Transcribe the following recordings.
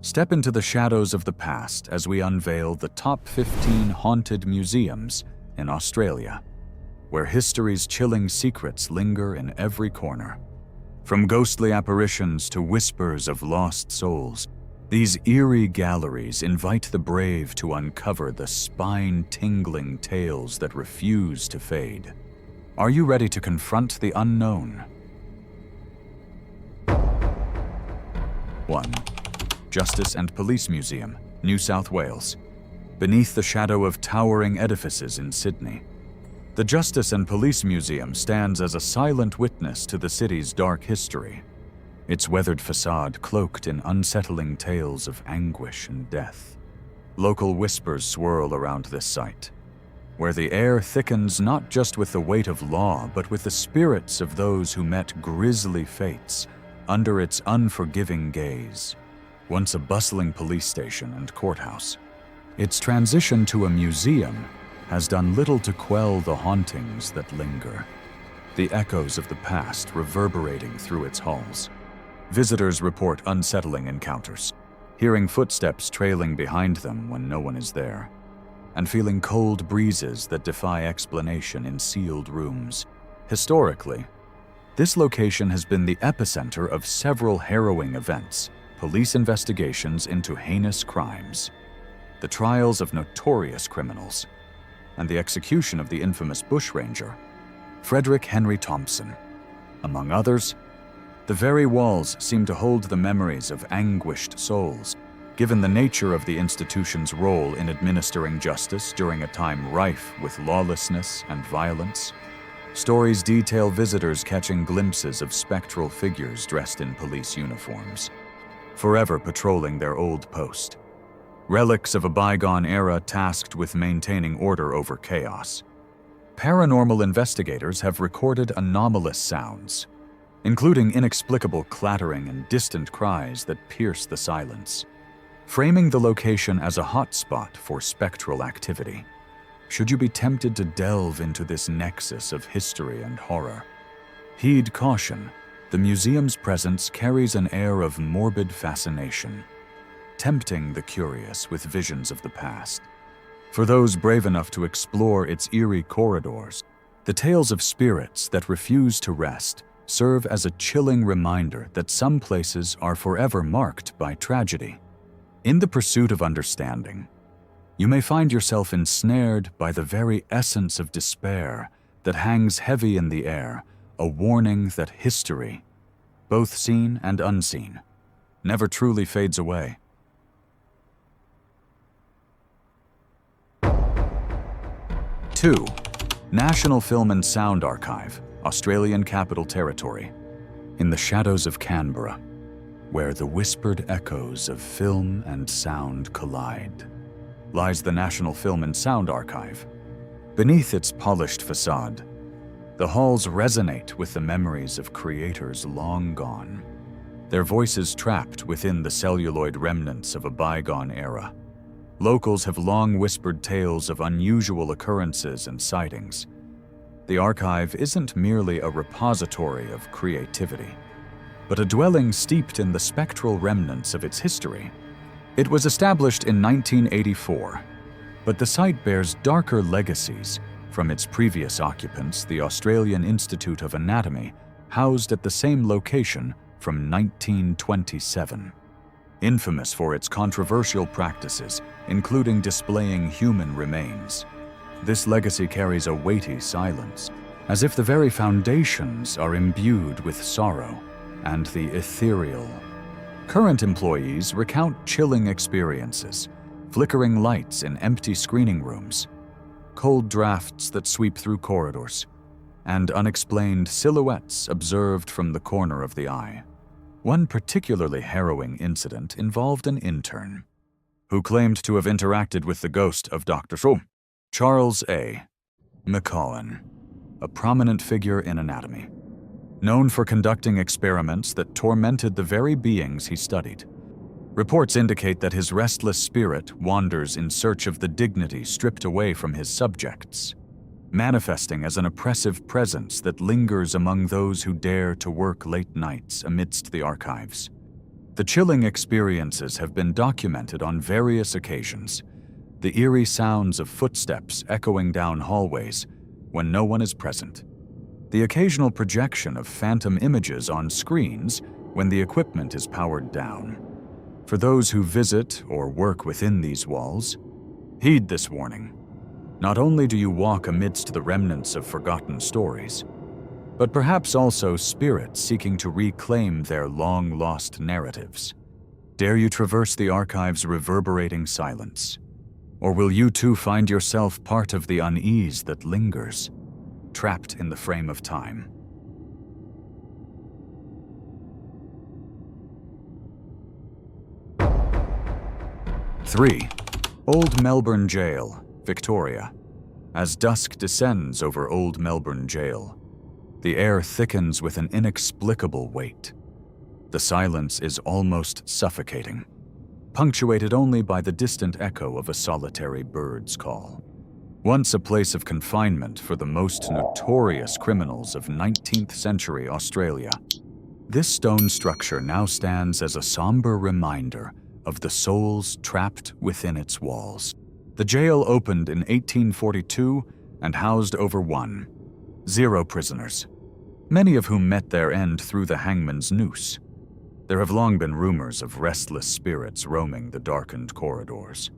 Step into the shadows of the past as we unveil the top 15 haunted museums in Australia, where history's chilling secrets linger in every corner. From ghostly apparitions to whispers of lost souls, these eerie galleries invite the brave to uncover the spine-tingling tales that refuse to fade. Are you ready to confront the unknown? 1. Justice and Police Museum, New South Wales. Beneath the shadow of towering edifices in Sydney, the Justice and Police Museum stands as a silent witness to the city's dark history, its weathered facade cloaked in unsettling tales of anguish and death. Local whispers swirl around this site, where the air thickens not just with the weight of law, but with the spirits of those who met grisly fates under its unforgiving gaze. Once a bustling police station and courthouse, its transition to a museum has done little to quell the hauntings that linger, the echoes of the past reverberating through its halls. Visitors report unsettling encounters, hearing footsteps trailing behind them when no one is there, and feeling cold breezes that defy explanation in sealed rooms. Historically, this location has been the epicenter of several harrowing events, police investigations into heinous crimes, the trials of notorious criminals, and the execution of the infamous bushranger, Frederick Henry Thompson. Among others, the very walls seem to hold the memories of anguished souls, given the nature of the institution's role in administering justice during a time rife with lawlessness and violence. Stories detail visitors catching glimpses of spectral figures dressed in police uniforms, forever patrolling their old post, relics of a bygone era tasked with maintaining order over chaos. Paranormal investigators have recorded anomalous sounds, including inexplicable clattering and distant cries that pierce the silence, framing the location as a hotspot for spectral activity. Should you be tempted to delve into this nexus of history and horror, heed caution. The museum's presence carries an air of morbid fascination, tempting the curious with visions of the past. For those brave enough to explore its eerie corridors, the tales of spirits that refuse to rest serve as a chilling reminder that some places are forever marked by tragedy. In the pursuit of understanding, you may find yourself ensnared by the very essence of despair that hangs heavy in the air, a warning that history, both seen and unseen, never truly fades away. 2. National Film and Sound Archive, Australian Capital Territory. In the shadows of Canberra, where the whispered echoes of film and sound collide, lies the National Film and Sound Archive. Beneath its polished facade, the halls resonate with the memories of creators long gone, their voices trapped within the celluloid remnants of a bygone era. Locals have long whispered tales of unusual occurrences and sightings. The archive isn't merely a repository of creativity, but a dwelling steeped in the spectral remnants of its history. It was established in 1984, but the site bears darker legacies from its previous occupants, the Australian Institute of Anatomy, housed at the same location from 1927. Infamous for its controversial practices, including displaying human remains, this legacy carries a weighty silence, as if the very foundations are imbued with sorrow and the ethereal. Current employees recount chilling experiences, flickering lights in empty screening rooms, cold drafts that sweep through corridors, and unexplained silhouettes observed from the corner of the eye. One particularly harrowing incident involved an intern who claimed to have interacted with the ghost of Dr. Charles A. McCowan, a prominent figure in anatomy, known for conducting experiments that tormented the very beings he studied. Reports indicate that his restless spirit wanders in search of the dignity stripped away from his subjects, manifesting as an oppressive presence that lingers among those who dare to work late nights amidst the archives. The chilling experiences have been documented on various occasions. The eerie sounds of footsteps echoing down hallways when no one is present. The occasional projection of phantom images on screens when the equipment is powered down. For those who visit or work within these walls, heed this warning. Not only do you walk amidst the remnants of forgotten stories, but perhaps also spirits seeking to reclaim their long-lost narratives. Dare you traverse the archive's reverberating silence? Or will you too find yourself part of the unease that lingers, trapped in the frame of time? Three, Old Melbourne Jail, Victoria. As dusk descends over Old Melbourne Jail, the air thickens with an inexplicable weight. The silence is almost suffocating, punctuated only by the distant echo of a solitary bird's call. Once a place of confinement for the most notorious criminals of 19th century Australia, this stone structure now stands as a somber reminder of the souls trapped within its walls. The jail opened in 1842 and housed over 0 prisoners, many of whom met their end through the hangman's noose. There have long been rumors of restless spirits roaming the darkened corridors,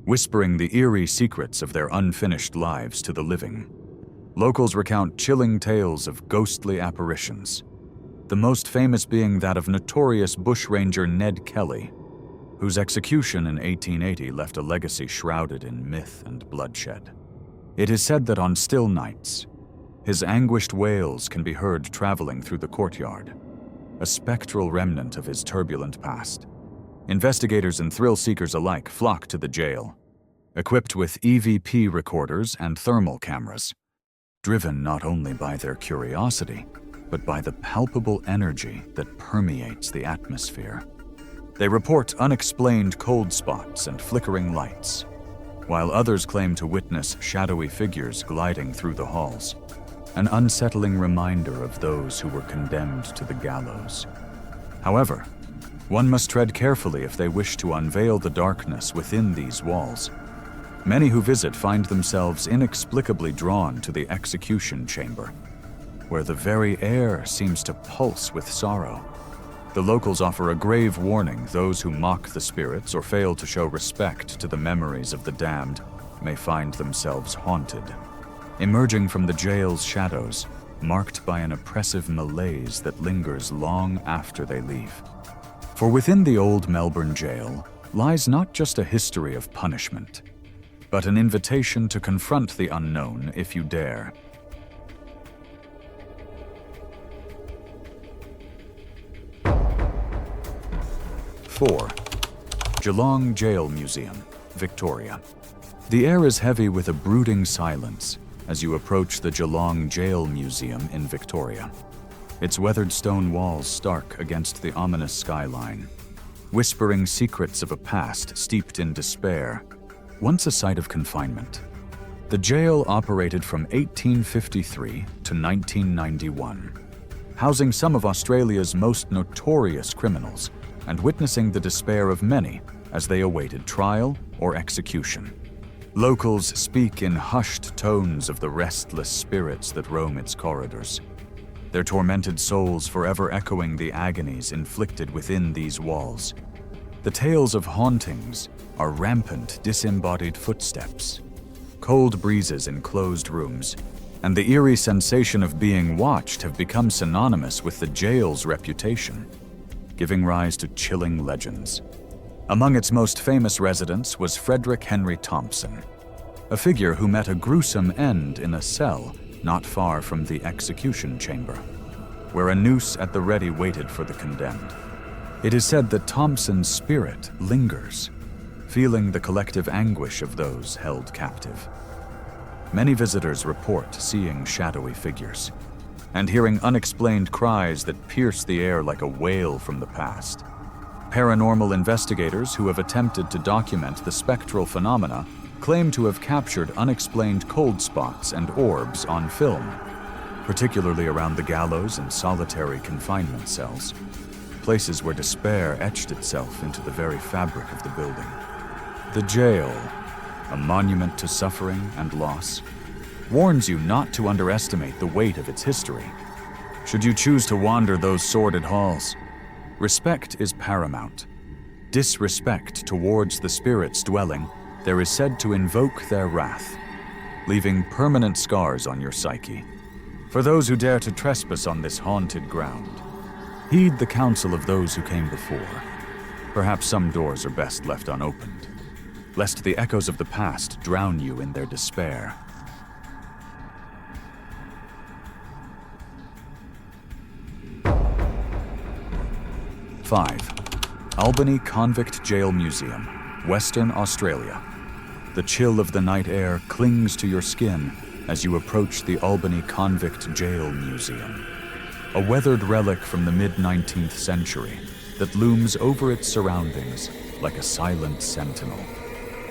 whispering the eerie secrets of their unfinished lives to the living. Locals recount chilling tales of ghostly apparitions, the most famous being that of notorious bushranger Ned Kelly, whose execution in 1880 left a legacy shrouded in myth and bloodshed. It is said that on still nights, his anguished wails can be heard traveling through the courtyard, a spectral remnant of his turbulent past. Investigators and thrill-seekers alike flock to the jail, equipped with EVP recorders and thermal cameras, driven not only by their curiosity, but by the palpable energy that permeates the atmosphere. They report unexplained cold spots and flickering lights, while others claim to witness shadowy figures gliding through the halls, an unsettling reminder of those who were condemned to the gallows. However, one must tread carefully if they wish to unveil the darkness within these walls. Many who visit find themselves inexplicably drawn to the execution chamber, where the very air seems to pulse with sorrow. The locals offer a grave warning: those who mock the spirits or fail to show respect to the memories of the damned may find themselves haunted, emerging from the jail's shadows, marked by an oppressive malaise that lingers long after they leave. For within the Old Melbourne Jail lies not just a history of punishment, but an invitation to confront the unknown if you dare. Four, Geelong Jail Museum, Victoria. The air is heavy with a brooding silence as you approach the Geelong Jail Museum in Victoria. Its weathered stone walls stark against the ominous skyline, whispering secrets of a past steeped in despair. Once a site of confinement, the jail operated from 1853 to 1991, housing some of Australia's most notorious criminals and witnessing the despair of many as they awaited trial or execution. Locals speak in hushed tones of the restless spirits that roam its corridors, their tormented souls forever echoing the agonies inflicted within these walls. The tales of hauntings are rampant, disembodied footsteps, cold breezes in closed rooms, and the eerie sensation of being watched have become synonymous with the jail's reputation, giving rise to chilling legends. Among its most famous residents was Frederick Henry Thompson, a figure who met a gruesome end in a cell not far from the execution chamber, where a noose at the ready waited for the condemned. It is said that Thompson's spirit lingers, feeling the collective anguish of those held captive. Many visitors report seeing shadowy figures and hearing unexplained cries that pierce the air like a wail from the past. Paranormal investigators who have attempted to document the spectral phenomena claim to have captured unexplained cold spots and orbs on film, particularly around the gallows and solitary confinement cells. places where despair etched itself into the very fabric of the building. The jail, a monument to suffering and loss, warns you not to underestimate the weight of its history. Should you choose to wander those sordid halls, respect is paramount. Disrespect towards the spirits dwelling there is said to invoke their wrath, leaving permanent scars on your psyche. For those who dare to trespass on this haunted ground, heed the counsel of those who came before. Perhaps some doors are best left unopened, lest the echoes of the past drown you in their despair. Five, Albany Convict Jail Museum, Western Australia. The chill of the night air clings to your skin as you approach the Albany Convict Jail Museum, a weathered relic from the mid-19th century that looms over its surroundings like a silent sentinel.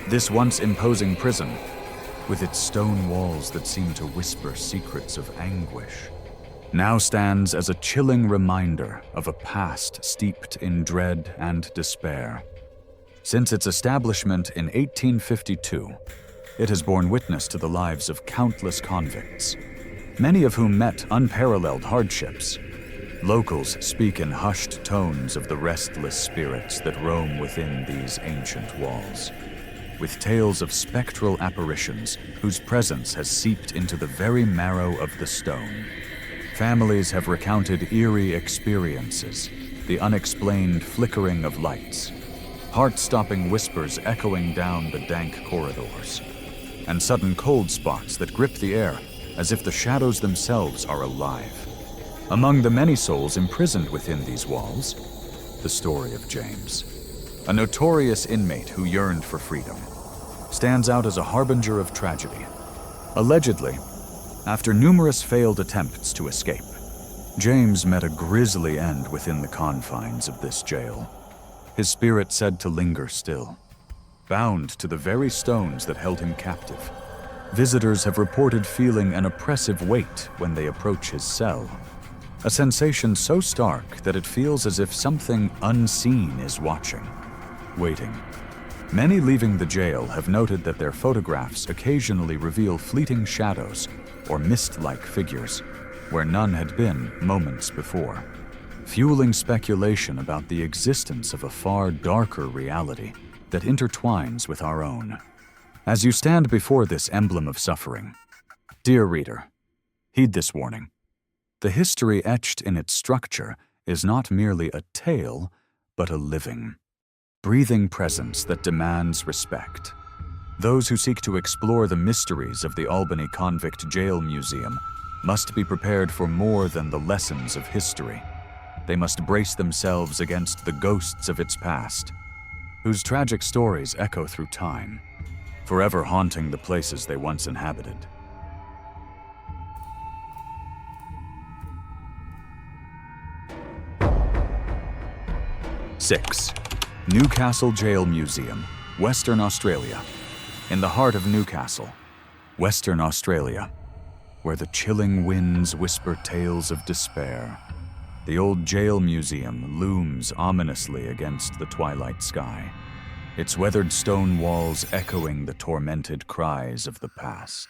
This once imposing prison, with its stone walls that seem to whisper secrets of anguish, now stands as a chilling reminder of a past steeped in dread and despair. Since its establishment in 1852, it has borne witness to the lives of countless convicts, many of whom met unparalleled hardships. Locals speak in hushed tones of the restless spirits that roam within these ancient walls, with tales of spectral apparitions whose presence has seeped into the very marrow of the stone. Families have recounted eerie experiences, the unexplained flickering of lights, heart-stopping whispers echoing down the dank corridors, and sudden cold spots that grip the air as if the shadows themselves are alive. Among the many souls imprisoned within these walls, the story of James, a notorious inmate who yearned for freedom, stands out as a harbinger of tragedy. Allegedly, after numerous failed attempts to escape, James met a grisly end within the confines of this jail, his spirit said to linger still, bound to the very stones that held him captive. Visitors have reported feeling an oppressive weight when they approach his cell, a sensation so stark that it feels as if something unseen is watching, waiting. Many leaving the jail have noted that their photographs occasionally reveal fleeting shadows or mist-like figures where none had been moments before, fueling speculation about the existence of a far darker reality that intertwines with our own. As you stand before this emblem of suffering, dear reader, heed this warning. The history etched in its structure is not merely a tale, but a living, breathing presence that demands respect. Those who seek to explore the mysteries of the Albany Convict Jail Museum must be prepared for more than the lessons of history. They must brace themselves against the ghosts of its past, whose tragic stories echo through time, forever haunting the places they once inhabited. Six, Newcastle Jail Museum, Western Australia. In the heart of Newcastle, Western Australia, where the chilling winds whisper tales of despair, the old jail museum looms ominously against the twilight sky, its weathered stone walls echoing the tormented cries of the past.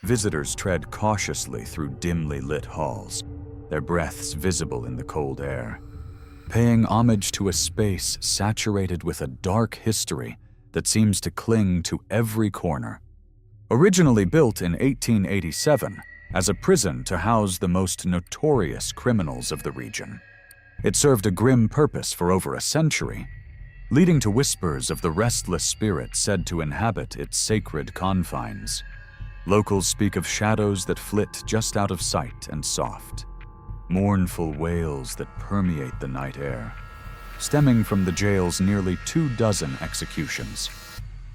Visitors tread cautiously through dimly lit halls, their breaths visible in the cold air, paying homage to a space saturated with a dark history that seems to cling to every corner. Originally built in 1887 as a prison to house the most notorious criminals of the region, it served a grim purpose for over a century, leading to whispers of the restless spirits said to inhabit its sacred confines. Locals speak of shadows that flit just out of sight and soft, mournful wails that permeate the night air, stemming from the jail's nearly 24 executions.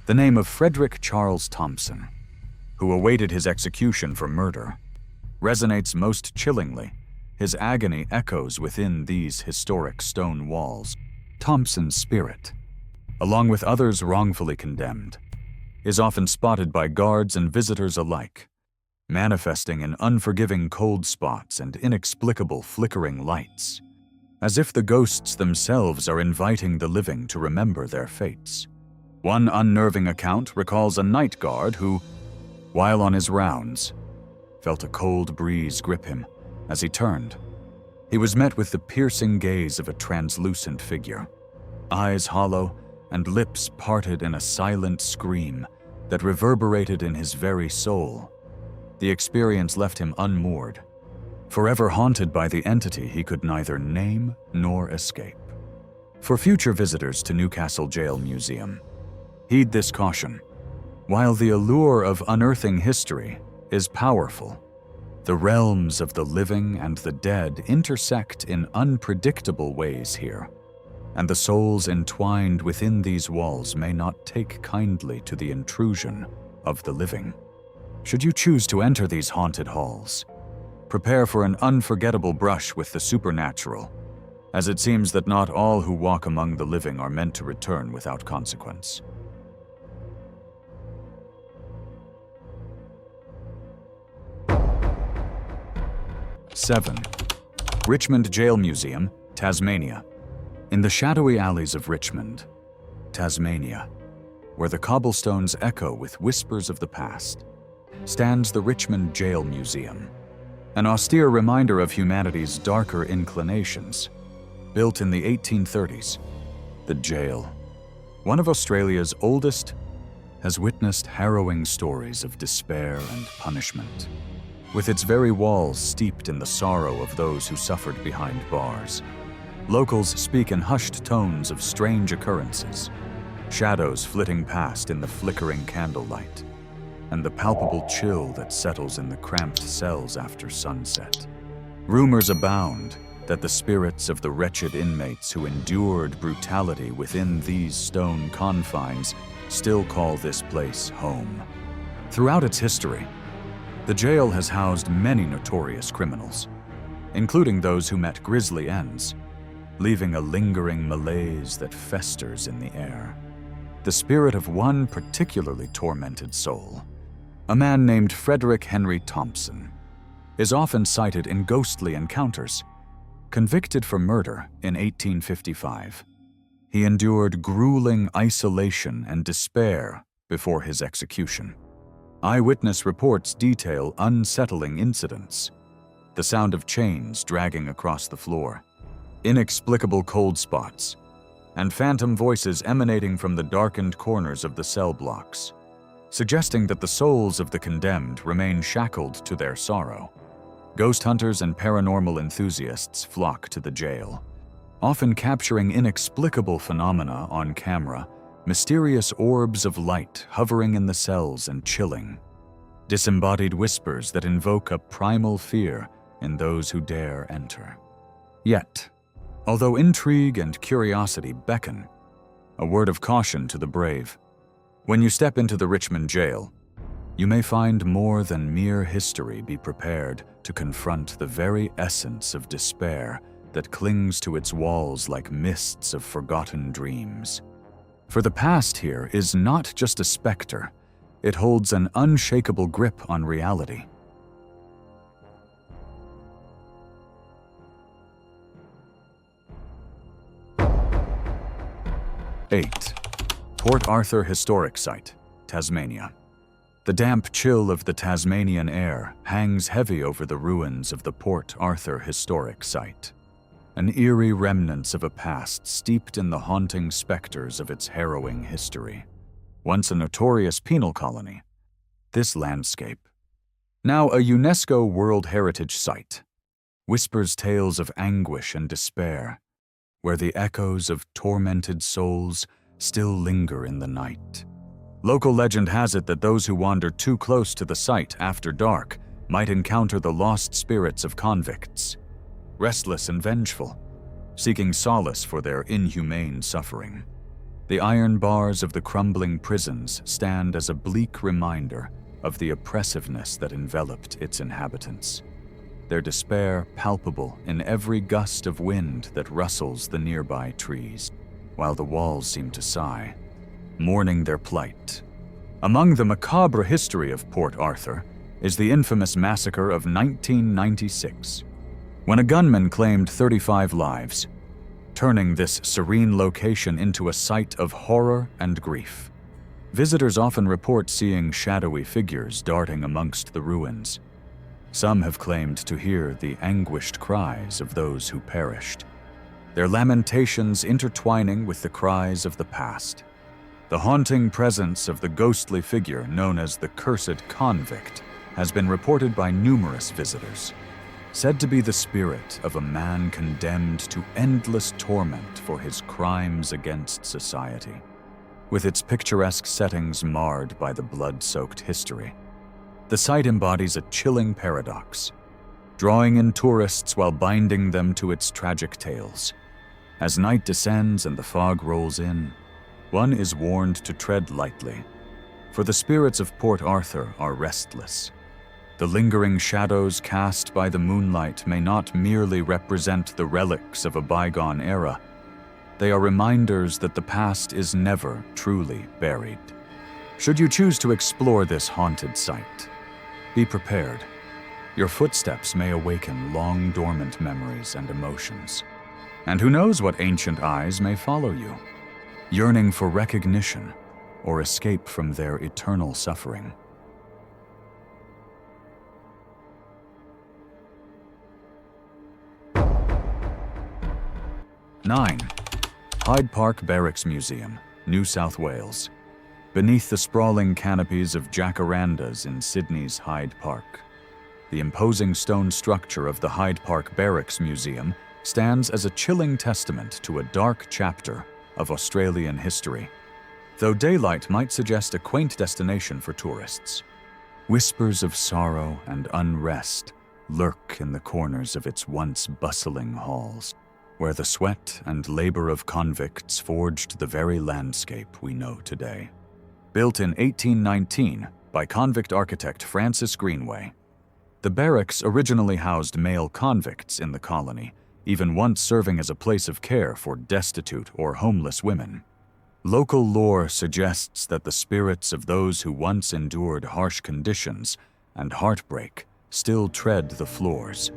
The name of Frederick Charles Thompson, who awaited his execution for murder, resonates most chillingly. His agony echoes within these historic stone walls. Thompson's spirit, along with others wrongfully condemned, is often spotted by guards and visitors alike, manifesting in unforgiving cold spots and inexplicable flickering lights. as if the ghosts themselves are inviting the living to remember their fates. One unnerving account recalls a night guard who, while on his rounds, felt a cold breeze grip him as he turned. He was met with the piercing gaze of a translucent figure, eyes hollow and lips parted in a silent scream that reverberated in his very soul. The experience left him unmoored, forever haunted by the entity he could neither name nor escape. For future visitors to Newcastle Jail Museum, heed this caution. While the allure of unearthing history is powerful, the realms of the living and the dead intersect in unpredictable ways here, and the souls entwined within these walls may not take kindly to the intrusion of the living. Should you choose to enter these haunted halls, prepare for an unforgettable brush with the supernatural, as it seems that not all who walk among the living are meant to return without consequence. 7. Richmond Jail Museum, Tasmania. In the shadowy alleys of Richmond, Tasmania, where the cobblestones echo with whispers of the past, stands the Richmond Jail Museum, an austere reminder of humanity's darker inclinations. Built in the 1830s, the jail, one of Australia's oldest, has witnessed harrowing stories of despair and punishment. With its very walls steeped in the sorrow of those who suffered behind bars, locals speak in hushed tones of strange occurrences, shadows flitting past in the flickering candlelight, and the palpable chill that settles in the cramped cells after sunset. Rumors abound that the spirits of the wretched inmates who endured brutality within these stone confines still call this place home. Throughout its history, the jail has housed many notorious criminals, including those who met grisly ends, leaving a lingering malaise that festers in the air. The spirit of one particularly tormented soul, a man named Frederick Henry Thompson, is often cited in ghostly encounters. Convicted for murder in 1855, he endured grueling isolation and despair before his execution. Eyewitness reports detail unsettling incidents: the sound of chains dragging across the floor, inexplicable cold spots, and phantom voices emanating from the darkened corners of the cell blocks, suggesting that the souls of the condemned remain shackled to their sorrow. Ghost hunters and paranormal enthusiasts flock to the jail, often capturing inexplicable phenomena on camera, mysterious orbs of light hovering in the cells and chilling, disembodied whispers that invoke a primal fear in those who dare enter. Yet, although intrigue and curiosity beckon, a word of caution to the brave: when you step into the Richmond jail, you may find more than mere history. Be prepared to confront the very essence of despair that clings to its walls like mists of forgotten dreams. For the past here is not just a specter, it holds an unshakable grip on reality. Eight. Port Arthur Historic Site, Tasmania. The damp chill of the Tasmanian air hangs heavy over the ruins of the Port Arthur Historic Site, an eerie remnants of a past steeped in the haunting specters of its harrowing history. Once a notorious penal colony, this landscape, now a UNESCO World Heritage Site, whispers tales of anguish and despair, where the echoes of tormented souls still linger in the night. Local legend has it that those who wander too close to the site after dark might encounter the lost spirits of convicts, restless and vengeful, seeking solace for their inhumane suffering. The iron bars of the crumbling prisons stand as a bleak reminder of the oppressiveness that enveloped its inhabitants, their despair palpable in every gust of wind that rustles the nearby trees, while the walls seem to sigh, mourning their plight. Among the macabre history of Port Arthur is the infamous massacre of 1996. when a gunman claimed 35 lives, turning this serene location into a site of horror and grief. Visitors often report seeing shadowy figures darting amongst the ruins. Some have claimed to hear the anguished cries of those who perished, their lamentations intertwining with the cries of the past. The haunting presence of the ghostly figure known as the Cursed Convict has been reported by numerous visitors, said to be the spirit of a man condemned to endless torment for his crimes against society. With its picturesque settings marred by the blood-soaked history, the site embodies a chilling paradox, drawing in tourists while binding them to its tragic tales. As night descends and the fog rolls in, one is warned to tread lightly, for the spirits of Port Arthur are restless. The lingering shadows cast by the moonlight may not merely represent the relics of a bygone era. They are reminders that the past is never truly buried. Should you choose to explore this haunted site, be prepared. Your footsteps may awaken long dormant memories and emotions. And who knows what ancient eyes may follow you, yearning for recognition or escape from their eternal suffering. Nine, Hyde Park Barracks Museum, New South Wales. Beneath the sprawling canopies of jacarandas in Sydney's Hyde Park, the imposing stone structure of the Hyde Park Barracks Museum stands as a chilling testament to a dark chapter of Australian history, though daylight might suggest a quaint destination for tourists. Whispers of sorrow and unrest lurk in the corners of its once bustling halls, where the sweat and labor of convicts forged the very landscape we know today. Built in 1819 by convict architect Francis Greenway, the barracks originally housed male convicts in the colony, even once serving as a place of care for destitute or homeless women. Local lore suggests that the spirits of those who once endured harsh conditions and heartbreak still tread the floors,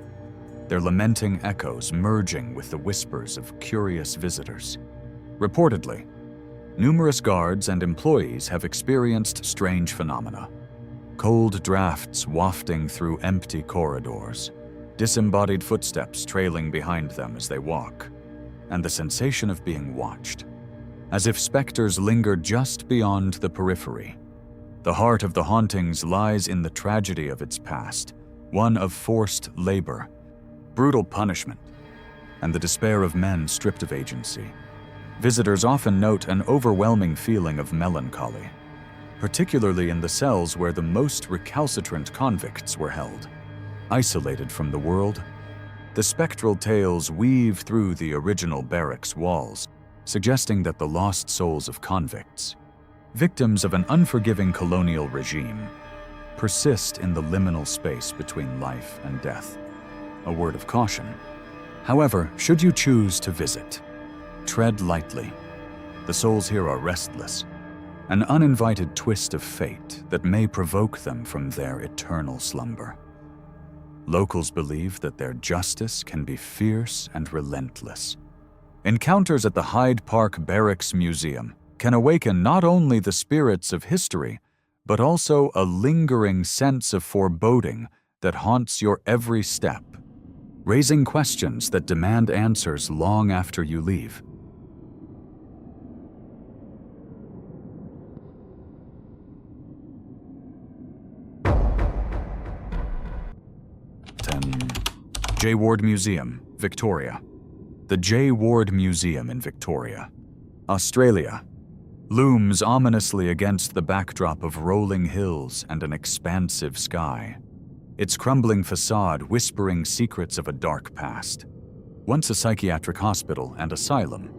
their lamenting echoes merging with the whispers of curious visitors. Reportedly, numerous guards and employees have experienced strange phenomena. Cold drafts wafting through empty corridors, disembodied footsteps trailing behind them as they walk, and the sensation of being watched, as if specters linger just beyond the periphery. The heart of the hauntings lies in the tragedy of its past, one of forced labor, brutal punishment, and the despair of men stripped of agency. Visitors often note an overwhelming feeling of melancholy, particularly in the cells where the most recalcitrant convicts were held. Isolated from the world, the spectral tales weave through the original barracks walls, suggesting that the lost souls of convicts, victims of an unforgiving colonial regime, persist in the liminal space between life and death. A word of caution. However, should you choose to visit, tread lightly. The souls here are restless, an uninvited twist of fate that may provoke them from their eternal slumber. Locals believe that their justice can be fierce and relentless. Encounters at the Hyde Park Barracks Museum can awaken not only the spirits of history, but also a lingering sense of foreboding that haunts your every step, raising questions that demand answers long after you leave. J. Ward Museum, Victoria. The J. Ward Museum in Victoria, Australia, looms ominously against the backdrop of rolling hills and an expansive sky, its crumbling facade whispering secrets of a dark past. Once a psychiatric hospital and asylum,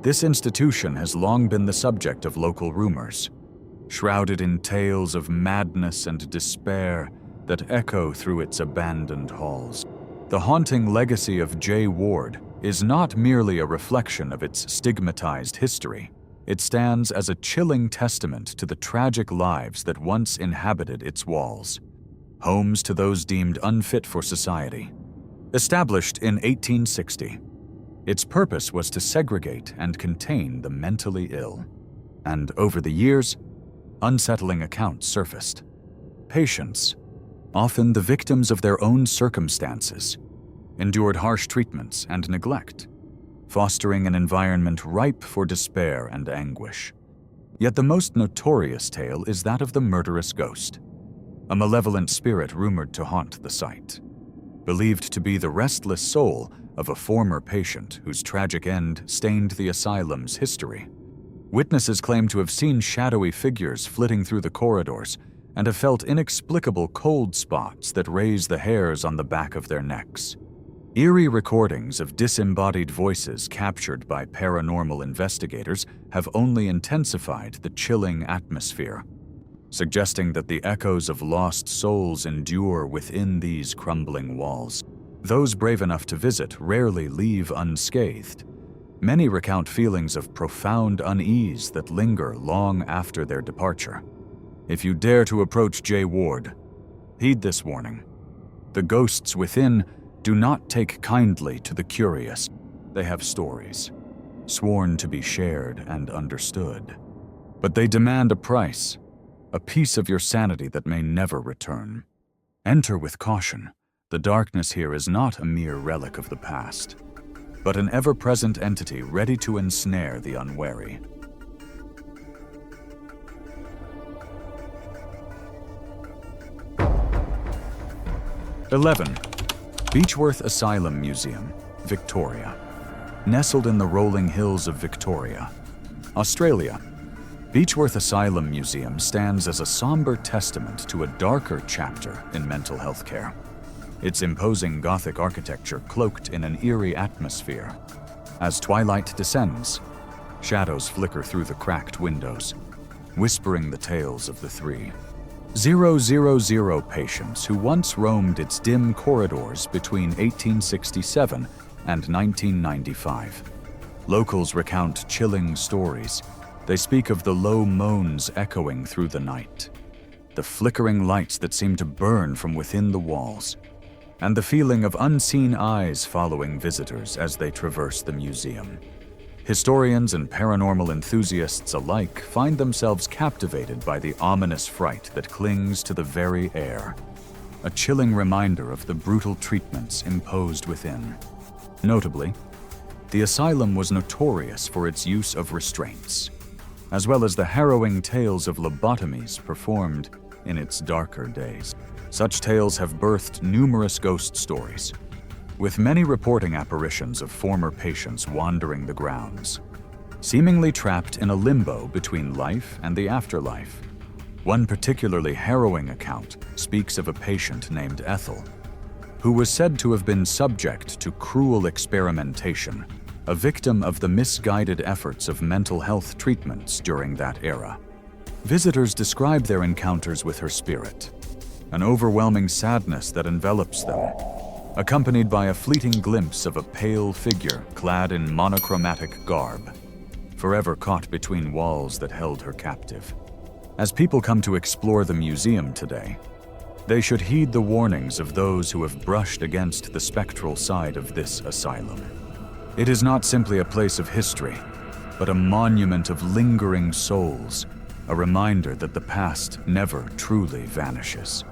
this institution has long been the subject of local rumors, shrouded in tales of madness and despair that echo through its abandoned halls. The haunting legacy of J. Ward is not merely a reflection of its stigmatized history. It stands as a chilling testament to the tragic lives that once inhabited its walls, homes to those deemed unfit for society, Established in 1860, its purpose was to segregate and contain the mentally ill. And over the years, unsettling accounts surfaced. Patients, often the victims of their own circumstances, endured harsh treatments and neglect, fostering an environment ripe for despair and anguish. Yet the most notorious tale is that of the murderous ghost, a malevolent spirit rumored to haunt the site, believed to be the restless soul of a former patient whose tragic end stained the asylum's history. Witnesses claim to have seen shadowy figures flitting through the corridors and have felt inexplicable cold spots that raise the hairs on the back of their necks. Eerie recordings of disembodied voices captured by paranormal investigators have only intensified the chilling atmosphere, suggesting that the echoes of lost souls endure within these crumbling walls. Those brave enough to visit rarely leave unscathed. Many recount feelings of profound unease that linger long after their departure. If you dare to approach J. Ward, heed this warning. The ghosts within do not take kindly to the curious. They have stories, sworn to be shared and understood. But they demand a price, a piece of your sanity that may never return. Enter with caution. The darkness here is not a mere relic of the past, but an ever-present entity ready to ensnare the unwary. (11) Beechworth Asylum Museum, Victoria. Nestled in the rolling hills of Victoria, Australia, Beechworth Asylum Museum stands as a somber testament to a darker chapter in mental health care. Its imposing Gothic architecture cloaked in an eerie atmosphere. As twilight descends, shadows flicker through the cracked windows, whispering the tales of the 3,000 patients who once roamed its dim corridors between 1867 and 1995. Locals recount chilling stories. They speak of the low moans echoing through the night, the flickering lights that seem to burn from within the walls, and the feeling of unseen eyes following visitors as they traverse the museum. Historians and paranormal enthusiasts alike find themselves captivated by the ominous fright that clings to the very air, a chilling reminder of the brutal treatments imposed within. Notably, the asylum was notorious for its use of restraints, as well as the harrowing tales of lobotomies performed in its darker days. Such tales have birthed numerous ghost stories, with many reporting apparitions of former patients wandering the grounds, seemingly trapped in a limbo between life and the afterlife. One particularly harrowing account speaks of a patient named Ethel, who was said to have been subject to cruel experimentation, a victim of the misguided efforts of mental health treatments during that era. Visitors describe their encounters with her spirit, an overwhelming sadness that envelops them, accompanied by a fleeting glimpse of a pale figure clad in monochromatic garb, forever caught between walls that held her captive. As people come to explore the museum today, they should heed the warnings of those who have brushed against the spectral side of this asylum. It is not simply a place of history, but a monument of lingering souls, a reminder that the past never truly vanishes,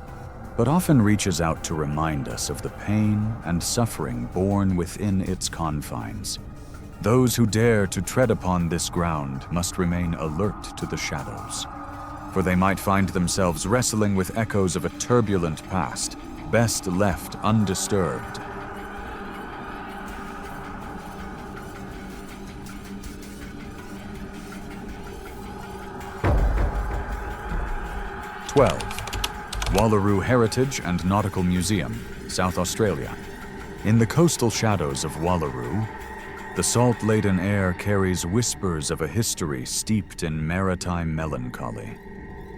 but often reaches out to remind us of the pain and suffering born within its confines. Those who dare to tread upon this ground must remain alert to the shadows, for they might find themselves wrestling with echoes of a turbulent past, best left undisturbed. (12) Wallaroo Heritage and Nautical Museum, South Australia. In the coastal shadows of Wallaroo, the salt-laden air carries whispers of a history steeped in maritime melancholy,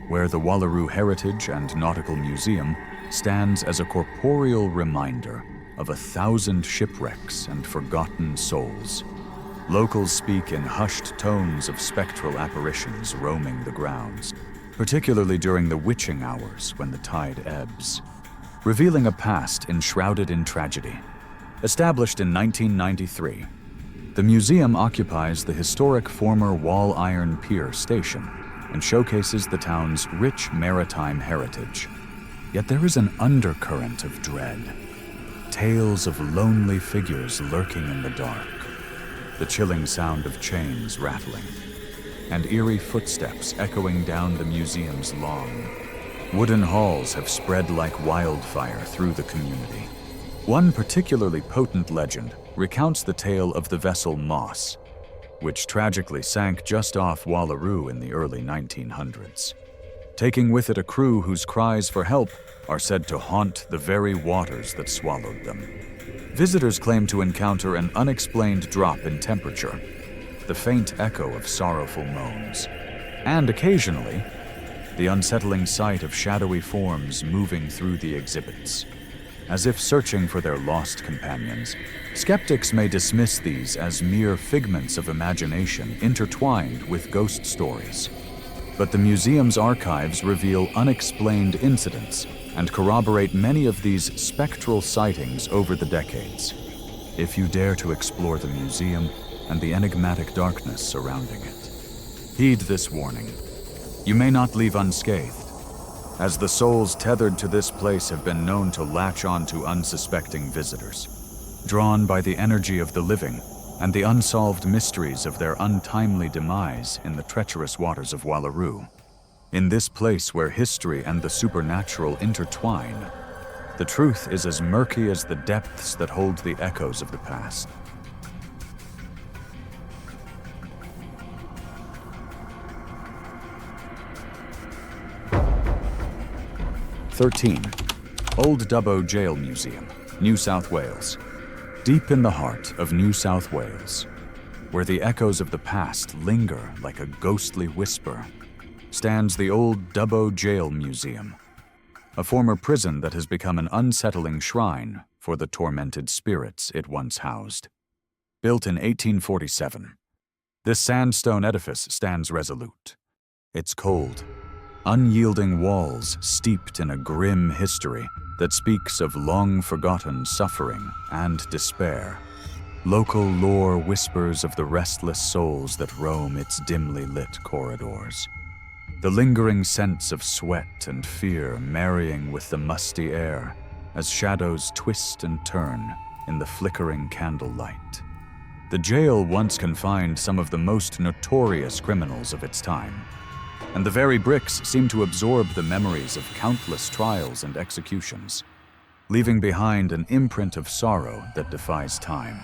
where the Wallaroo Heritage and Nautical Museum stands as a corporeal reminder of 1,000 shipwrecks and forgotten souls. Locals speak in hushed tones of spectral apparitions roaming the grounds, particularly during the witching hours when the tide ebbs, revealing a past enshrouded in tragedy. Established in 1993, the museum occupies the historic former Wall Iron Pier station and showcases the town's rich maritime heritage. Yet there is an undercurrent of dread. Tales of lonely figures lurking in the dark, the chilling sound of chains rattling, and eerie footsteps echoing down the museum's long, wooden halls have spread like wildfire through the community. One particularly potent legend recounts the tale of the vessel Moss, which tragically sank just off Wallaroo in the early 1900s, taking with it a crew whose cries for help are said to haunt the very waters that swallowed them. Visitors claim to encounter an unexplained drop in temperature, the faint echo of sorrowful moans, and occasionally, the unsettling sight of shadowy forms moving through the exhibits. As if searching for their lost companions, skeptics may dismiss these as mere figments of imagination intertwined with ghost stories. But the museum's archives reveal unexplained incidents and corroborate many of these spectral sightings over the decades. If you dare to explore the museum and the enigmatic darkness surrounding it, heed this warning. You may not leave unscathed, as the souls tethered to this place have been known to latch on to unsuspecting visitors, drawn by the energy of the living and the unsolved mysteries of their untimely demise in the treacherous waters of Wallaroo. In this place where history and the supernatural intertwine, the truth is as murky as the depths that hold the echoes of the past. (13) Old Dubbo Jail Museum, New South Wales. Deep in the heart of New South Wales, where the echoes of the past linger like a ghostly whisper, stands the old Dubbo Jail Museum, a former prison that has become an unsettling shrine for the tormented spirits it once housed. Built in 1847, this sandstone edifice stands resolute, its cold, unyielding walls steeped in a grim history that speaks of long-forgotten suffering and despair. Local lore whispers of the restless souls that roam its dimly lit corridors, the lingering sense of sweat and fear marrying with the musty air as shadows twist and turn in the flickering candlelight. The jail once confined some of the most notorious criminals of its time, and the very bricks seem to absorb the memories of countless trials and executions, leaving behind an imprint of sorrow that defies time.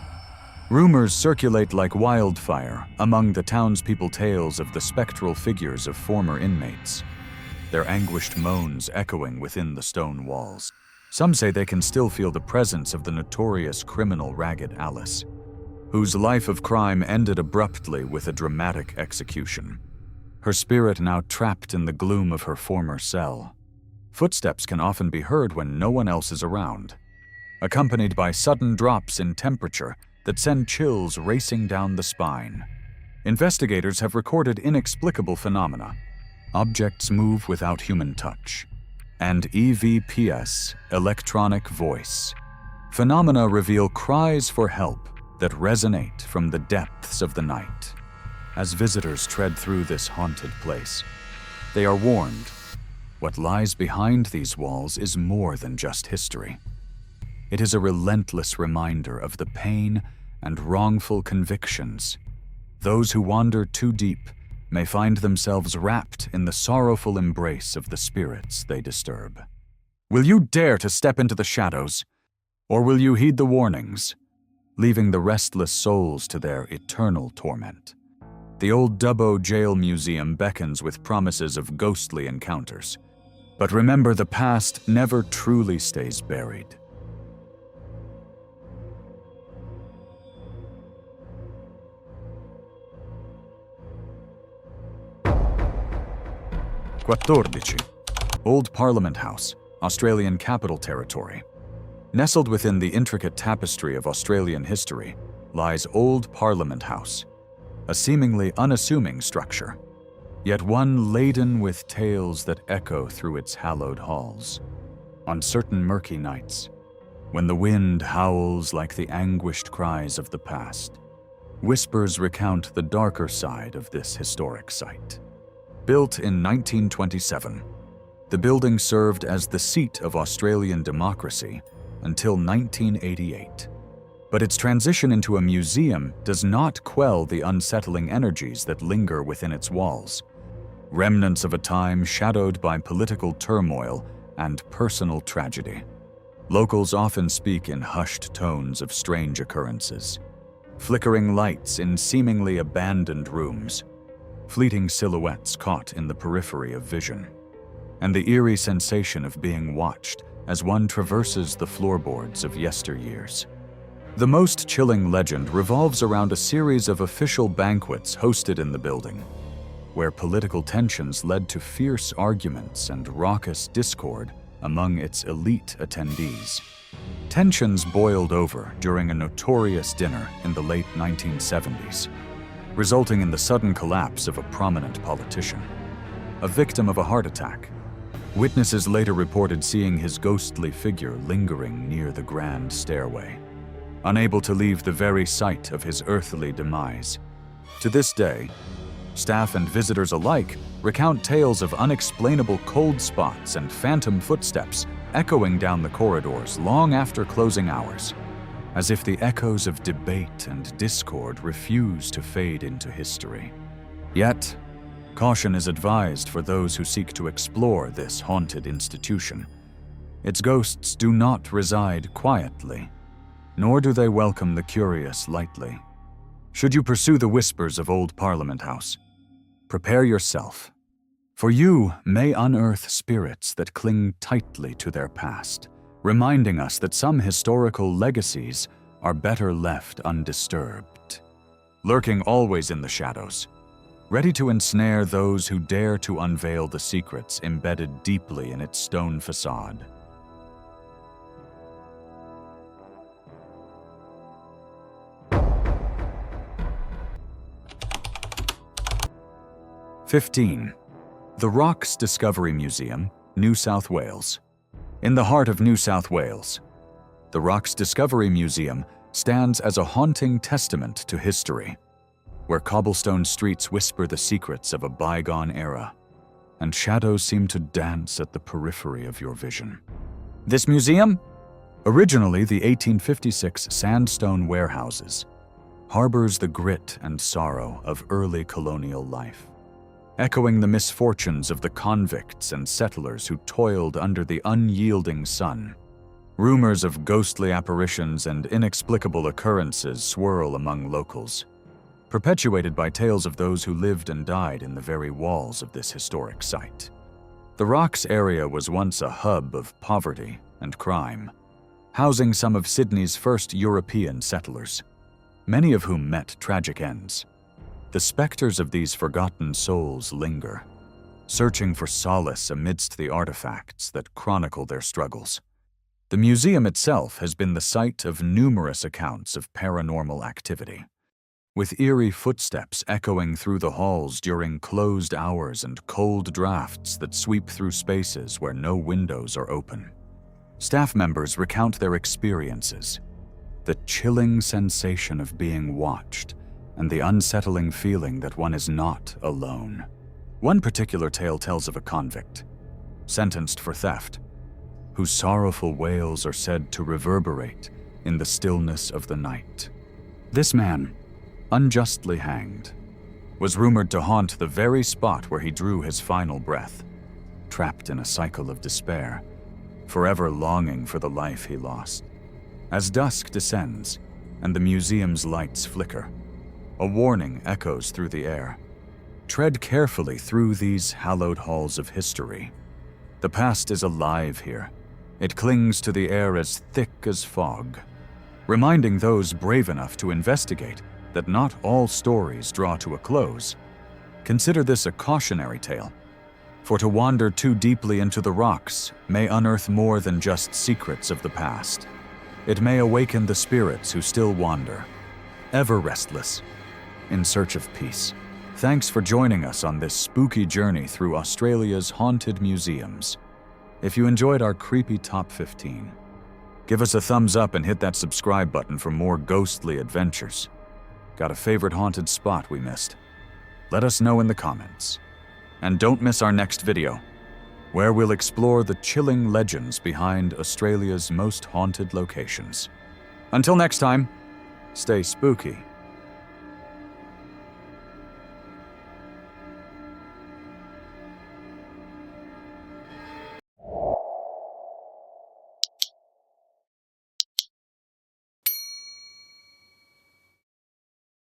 Rumors circulate like wildfire among the townspeople tales of the spectral figures of former inmates, their anguished moans echoing within the stone walls. Some say they can still feel the presence of the notorious criminal Ragged Alice, whose life of crime ended abruptly with a dramatic execution, her spirit now trapped in the gloom of her former cell. Footsteps can often be heard when no one else is around, accompanied by sudden drops in temperature that send chills racing down the spine. Investigators have recorded inexplicable phenomena. Objects move without human touch, and EVPS, electronic voice. Phenomena reveal cries for help that resonate from the depths of the night. As visitors tread through this haunted place, they are warned, what lies behind these walls is more than just history. It is a relentless reminder of the pain and wrongful convictions. Those who wander too deep may find themselves wrapped in the sorrowful embrace of the spirits they disturb. Will you dare to step into the shadows, or will you heed the warnings, leaving the restless souls to their eternal torment? The old Dubbo Jail Museum beckons with promises of ghostly encounters. But remember, the past never truly stays buried. (14) Old Parliament House, Australian Capital Territory. Nestled within the intricate tapestry of Australian history lies Old Parliament House, a seemingly unassuming structure, yet one laden with tales that echo through its hallowed halls. On certain murky nights, when the wind howls like the anguished cries of the past, whispers recount the darker side of this historic site. Built in 1927, the building served as the seat of Australian democracy until 1988. But its transition into a museum does not quell the unsettling energies that linger within its walls, remnants of a time shadowed by political turmoil and personal tragedy. Locals often speak in hushed tones of strange occurrences, flickering lights in seemingly abandoned rooms, fleeting silhouettes caught in the periphery of vision, and the eerie sensation of being watched as one traverses the floorboards of yesteryears. The most chilling legend revolves around a series of official banquets hosted in the building, where political tensions led to fierce arguments and raucous discord among its elite attendees. Tensions boiled over during a notorious dinner in the late 1970s, resulting in the sudden collapse of a prominent politician, a victim of a heart attack. Witnesses later reported seeing his ghostly figure lingering near the grand stairway, unable to leave the very site of his earthly demise. To this day, staff and visitors alike recount tales of unexplainable cold spots and phantom footsteps echoing down the corridors long after closing hours, as if the echoes of debate and discord refuse to fade into history. Yet, caution is advised for those who seek to explore this haunted institution. Its ghosts do not reside quietly, nor do they welcome the curious lightly. Should you pursue the whispers of old Parliament House, prepare yourself, for you may unearth spirits that cling tightly to their past, reminding us that some historical legacies are better left undisturbed. Lurking always in the shadows, ready to ensnare those who dare to unveil the secrets embedded deeply in its stone facade. "15. The Rocks Discovery Museum, New South Wales. In the heart of New South Wales, the Rocks Discovery Museum stands as a haunting testament to history, where cobblestone streets whisper the secrets of a bygone era, and shadows seem to dance at the periphery of your vision. This museum, originally the 1856 sandstone warehouses, harbors the grit and sorrow of early colonial life, echoing the misfortunes of the convicts and settlers who toiled under the unyielding sun. Rumors of ghostly apparitions and inexplicable occurrences swirl among locals, perpetuated by tales of those who lived and died in the very walls of this historic site. The Rocks area was once a hub of poverty and crime, housing some of Sydney's first European settlers, many of whom met tragic ends. The specters of these forgotten souls linger, searching for solace amidst the artifacts that chronicle their struggles. The museum itself has been the site of numerous accounts of paranormal activity, with eerie footsteps echoing through the halls during closed hours and cold drafts that sweep through spaces where no windows are open. Staff members recount their experiences, the chilling sensation of being watched, and the unsettling feeling that one is not alone. One particular tale tells of a convict, sentenced for theft, whose sorrowful wails are said to reverberate in the stillness of the night. This man, unjustly hanged, was rumored to haunt the very spot where he drew his final breath, trapped in a cycle of despair, forever longing for the life he lost. As dusk descends and the museum's lights flicker, a warning echoes through the air. Tread carefully through these hallowed halls of history. The past is alive here. It clings to the air as thick as fog, reminding those brave enough to investigate that not all stories draw to a close. Consider this a cautionary tale, for to wander too deeply into the rocks may unearth more than just secrets of the past. It may awaken the spirits who still wander, ever restless, in search of peace. Thanks for joining us on this spooky journey through Australia's haunted museums. If you enjoyed our creepy Top 15, Give us a thumbs up and hit that subscribe button for more ghostly adventures. Got a favorite haunted spot we missed? Let us know in the comments. And don't miss our next video, where we'll explore the chilling legends behind Australia's most haunted locations. Until next time, stay spooky